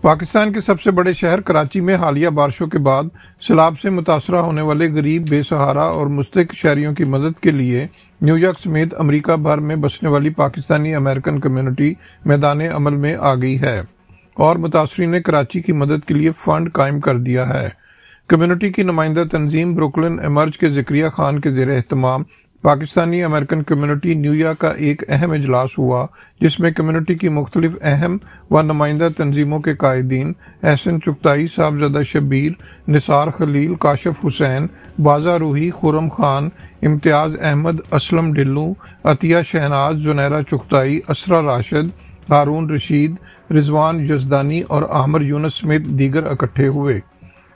पाकिस्तान के सबसे बड़े शहर कराची में हालिया बारिशों के बाद सैलाब से मुतासरा होने वाले गरीब, बेसहारा और मुस्तहिक शहरियों की मदद के लिए न्यूयॉर्क समेत अमेरिका भर में बसने वाली पाकिस्तानी अमेरिकन कम्युनिटी मैदान अमल में आ गई है और मुतासरीन ने कराची की मदद के लिए फंड कायम कर दिया है। कम्युनिटी की नुमाइंदा तंजीम ब्रुकलिन एमर्ज के ज़करिया खान के ज़ेर एहतमाम पाकिस्तानी अमेरिकन कम्युनिटी न्यूयॉर्क का एक अहम इजलास हुआ, जिसमें कम्युनिटी की मुख्तलिफ अहम व नुमाइंदा तंजीमों के कायदीन एहसन चुगताई, साहबजादा शब्बीर, निसार खलील, काशिफ हुसैन, बाजा रूही, खुरम खान, इम्तियाज़ अहमद, असलम डिल्लू, अतिया शहनाज, जुनैरा चुगताई, असरा राशिद, हारून रशीद, रिजवान यजदानी और आमर यूनुस समेत दीगर इकट्ठे हुए।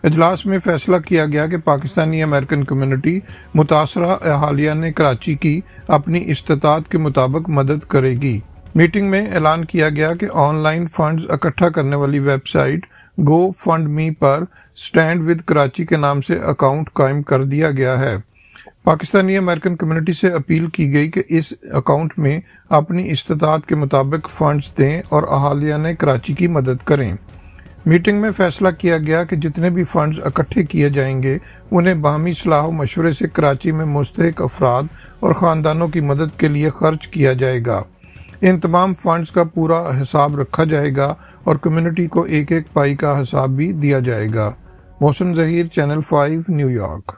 इजलास में फैसला किया गया कि पाकिस्तानी अमेरिकन कम्युनिटी मुतासरा अहालिया ने कराची की अपनी इस्तिताअत के मुताबिक मदद करेगी। मीटिंग में ऐलान किया गया कि ऑनलाइन फंड्स इकट्ठा करने वाली वेबसाइट गो फंड मी पर स्टैंड विद कराची के नाम से अकाउंट कायम कर दिया गया है। पाकिस्तानी अमेरिकन कम्युनिटी से अपील की गई कि इस अकाउंट में अपनी इस्तिताअत के मुताबिक फंड्स दें और अहालिया ने कराची की मदद करें। मीटिंग में फैसला किया गया कि जितने भी फंड्स इकट्ठे किए जाएंगे उन्हें बाहमी सलाह मशवरे से कराची में मुस्तहिक अफराद और ख़ानदानों की मदद के लिए खर्च किया जाएगा। इन तमाम फंड्स का पूरा हिसाब रखा जाएगा और कम्युनिटी को एक एक पाई का हिसाब भी दिया जाएगा। Mohsin Zaheer, channel 5, New York.